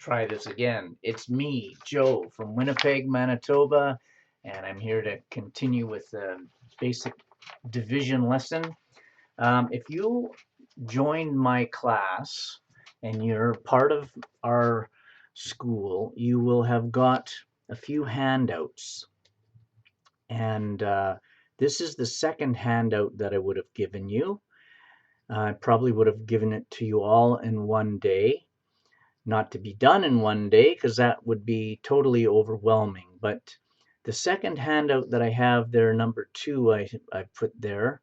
try this again. It's me, Joe, from Winnipeg, Manitoba, and I'm here to continue with the basic division lesson. If you joined my class and you're part of our school, you will have got a few handouts. And this is the second handout that I would have given you. I probably would have given it to you all in one day. Not to be done in one day, because that would be totally overwhelming. But the second handout that I have there, number 2, I put there.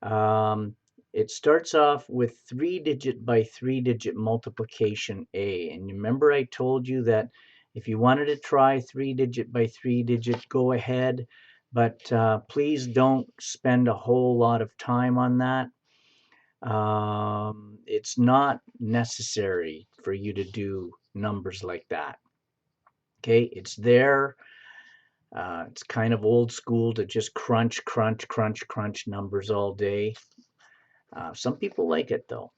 It starts off with 3-digit by 3-digit multiplication A. And remember I told you that if you wanted to try 3-digit by 3-digit, go ahead. But please don't spend a whole lot of time on that. It's not necessary for you to do numbers like that. Okay, it's there. It's kind of old school to just crunch numbers all day. Some people like it though.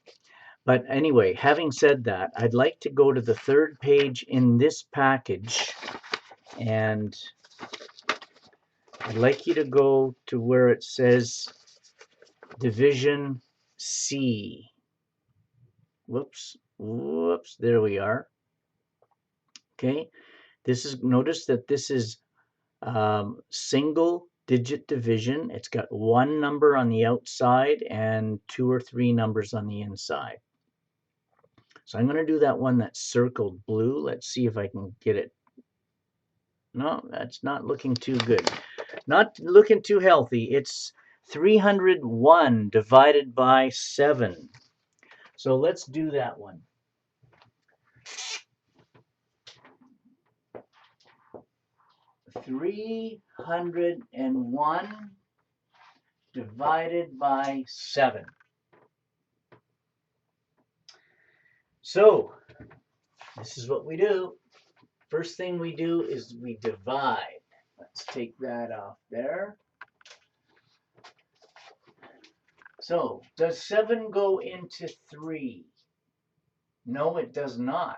But anyway, having said that, I'd like to go to the third page in this package, and I'd like you to go to where it says Division C. Whoops, there we are. Okay, notice that this is single digit division. It's got one number on the outside and 2 or 3 numbers on the inside. So I'm going to do that one that's circled blue. Let's see if I can get it. No, that's not looking too good. Not looking too healthy. It's 301 divided by 7. So let's do that one. 301 divided by 7. So this is what we do. First thing we do is we divide. Let's take that off there. So does 7 go into 3? No, it does not.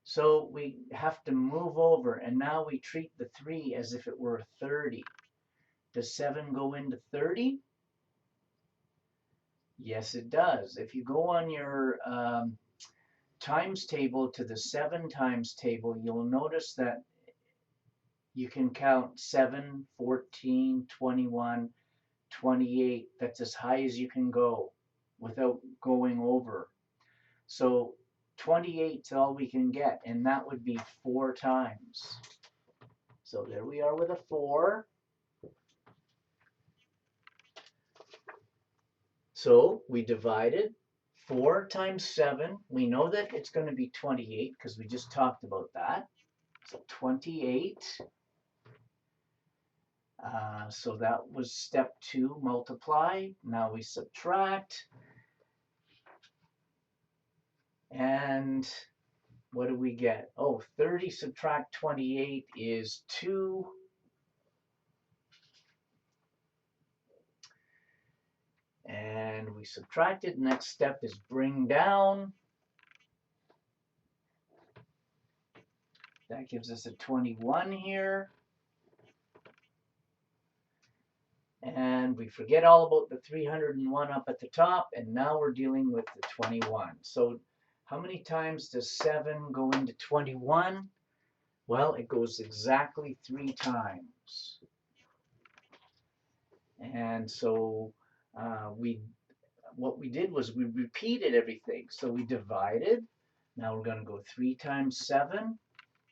So we have to move over, and now we treat the 3 as if it were a 30. Does 7 go into 30? Yes, it does. If you go on your times table to the 7 times table, you'll notice that you can count 7, 14, 21, 28. That's as high as you can go without going over. So 28 is all we can get, and that would be 4 times. So there we are with a 4. So we divided 4 times 7. We know that it's going to be 28 because we just talked about that. So 28. So that was step 2, multiply. Now we subtract. And what do we get? Oh, 30 subtract 28 is 2. And we subtracted. Next step is bring down. That gives us a 21 here. And we forget all about the 301 up at the top, and now we're dealing with the 21. So how many times does 7 go into 21? Well, it goes exactly 3 times. And so what we did was we repeated everything. So we divided. Now we're going to go 3 times 7,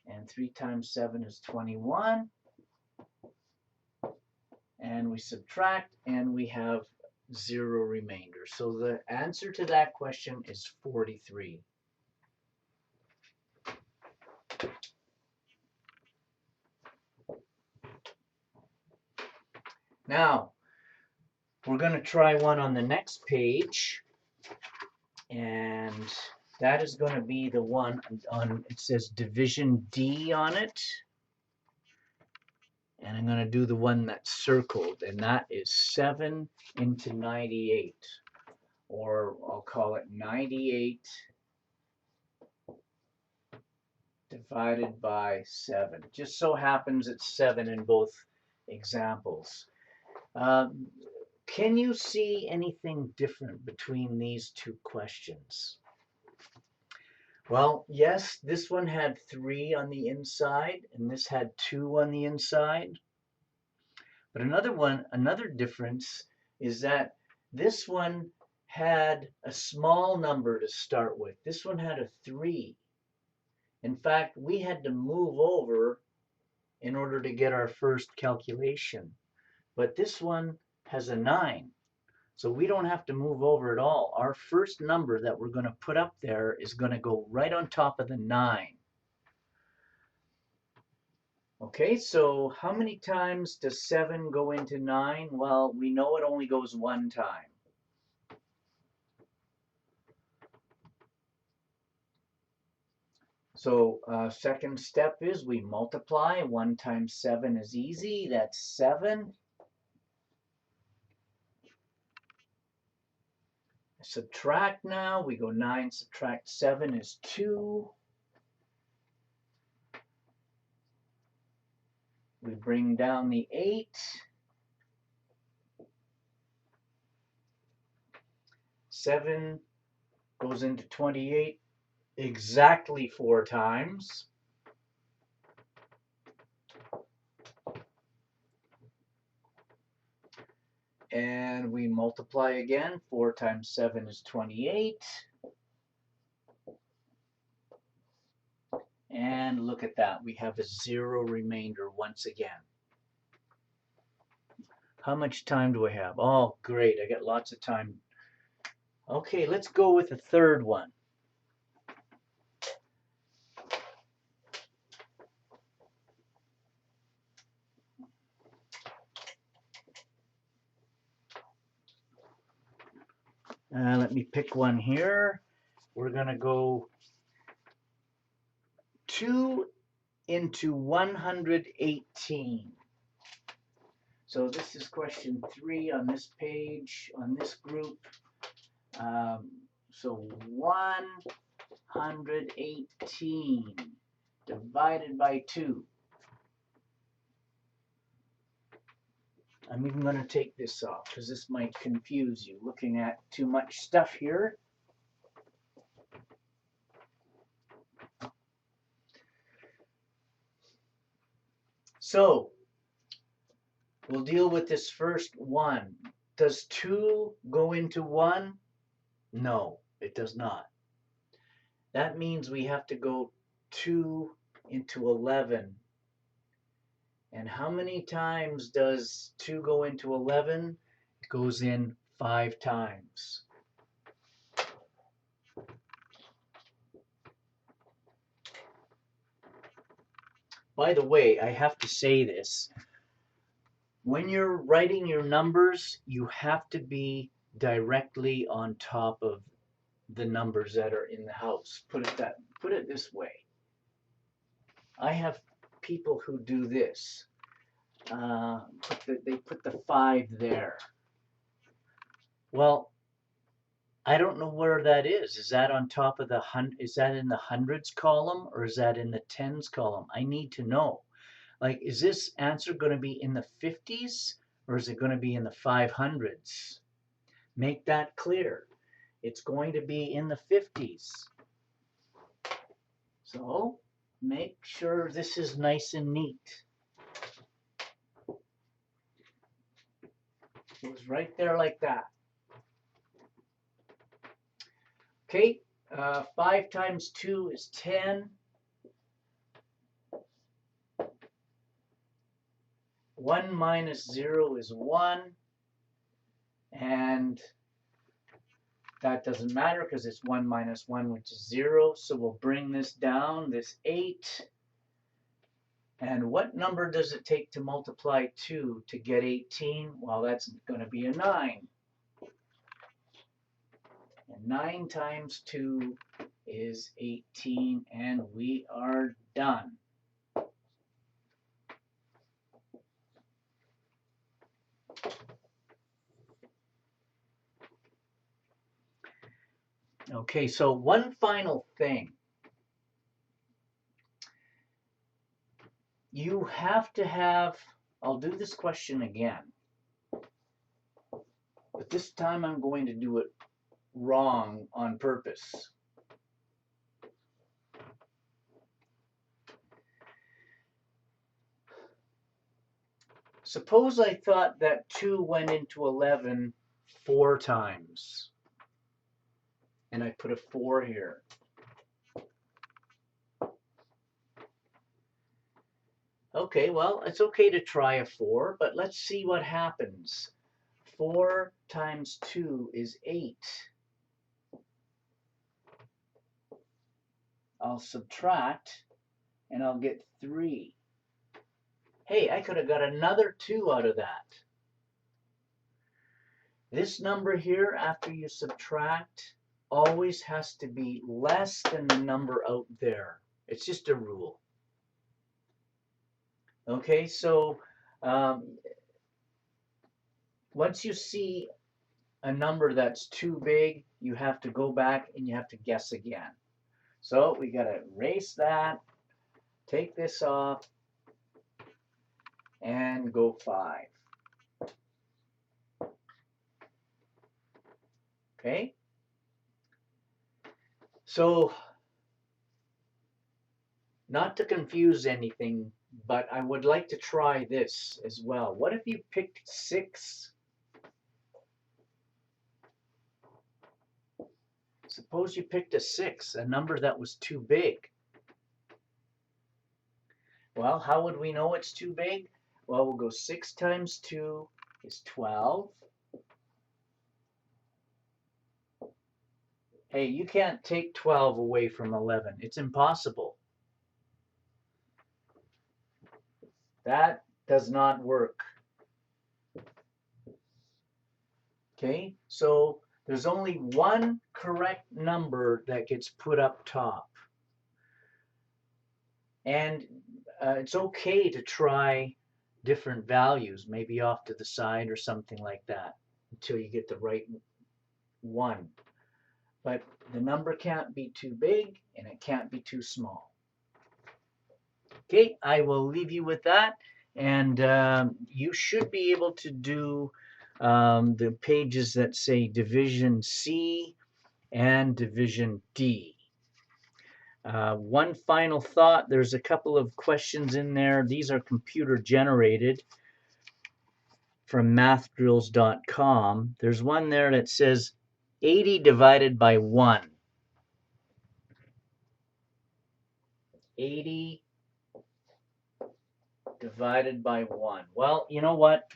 and 3 times 7 is 21. And we subtract, and we have 0 remainder. So the answer to that question is 43. Now, we're going to try one on the next page, and that is going to be the one on, it says Division D on it. And I'm going to do the one that's circled, and that is 7 into 98. or I'll call it 98 divided by 7. Just so happens it's 7 in both examples. Can you see anything different between these two questions? Well, yes, this one had 3 on the inside, and this had 2 on the inside. But another difference is that this one had a small number to start with. This one had a 3. In fact, we had to move over in order to get our first calculation. But this one has a 9. So we don't have to move over at all. Our first number that we're going to put up there is going to go right on top of the 9. Okay, so how many times does 7 go into 9? Well, we know it only goes one time. So second step is we multiply. 1 times 7 is easy. That's 7. Subtract now. We go 9 subtract 7 is 2. We bring down the 8. 7 goes into 28 exactly 4 times. And we multiply again. 4 times 7 is 28. And look at that. We have a 0 remainder once again. How much time do I have? Oh, great. I got lots of time. Okay, let's go with the third one. Let me pick one here. We're going to go 2 into 118. So this is question 3 on this page, on this group. So 118 divided by 2. I'm even going to take this off because this might confuse you looking at too much stuff here. So we'll deal with this first one. Does 2 go into 1? No, it does not. That means we have to go 2 into 11. And how many times does 2 go into 11? It goes in 5 times. By the way, I have to say this. When you're writing your numbers, you have to be directly on top of the numbers that are in the house. Put it this way. I have people who do this. They put the 5 there. Well, I don't know where that is. Is that on top of is that in the hundreds column or is that in the tens column? I need to know. Like, is this answer going to be in the 50s or is it going to be in the 500s? Make that clear. It's going to be in the 50s. So make sure this is nice and neat. It was right there like that. Okay, 5 times 2 is 10. 1 minus 0 is 1. And that doesn't matter because it's 1 minus 1, which is 0. So we'll bring this down, this 8. And what number does it take to multiply 2 to get 18? Well, that's going to be a 9. And 9 times 2 is 18, and we are done. Okay, so one final thing. You have to have, I'll do this question again, but this time I'm going to do it wrong on purpose. Suppose I thought that 2 went into 11 4 times, and I put a 4 here. Okay, well, it's okay to try a 4, but let's see what happens. 4 times 2 is 8. I'll subtract, and I'll get 3. Hey, I could have got another 2 out of that. This number here, after you subtract, always has to be less than the number out there. It's just a rule. Okay, so once you see a number that's too big, you have to go back and you have to guess again. So we got to erase that, take this off, and go 5. Okay? So, not to confuse anything, but I would like to try this as well. What if you picked 6? Suppose you picked a 6, a number that was too big. Well, how would we know it's too big? Well, we'll go 6 times 2 is 12. Hey, you can't take 12 away from 11. It's impossible. That does not work. Okay, so there's only one correct number that gets put up top. And it's okay to try different values, maybe off to the side or something like that, until you get the right one. But the number can't be too big and it can't be too small. Okay, I will leave you with that, and you should be able to do the pages that say Division C and Division D. One final thought, there's a couple of questions in there. These are computer generated from mathdrills.com. There's one there that says 80 divided by 1. 80 divided by 1. Well, you know what?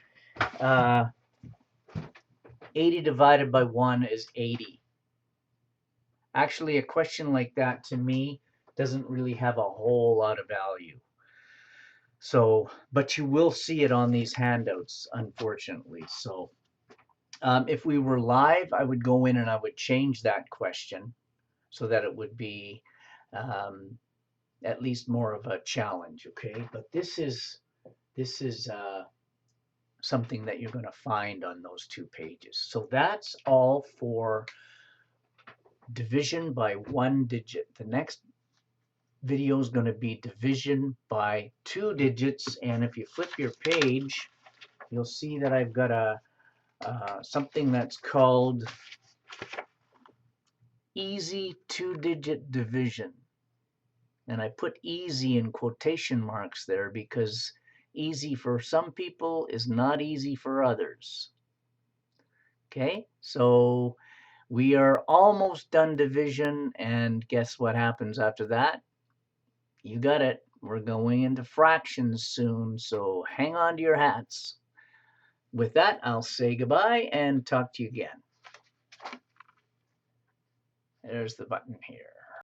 80 divided by 1 is 80. Actually, a question like that to me doesn't really have a whole lot of value. So, but you will see it on these handouts, unfortunately. So, if we were live, I would go in and I would change that question so that it would be at least more of a challenge, okay? But this is something that you're going to find on those 2 pages. So that's all for division by 1 digit. The next video is going to be division by 2 digits, and if you flip your page, you'll see that I've got a something that's called easy 2-digit division, and I put easy in quotation marks there because easy for some people is not easy for others. Okay, so we are almost done division, and guess what happens after that? You got it. We're going into fractions soon, so hang on to your hats. With that, I'll say goodbye and talk to you again. There's the button here.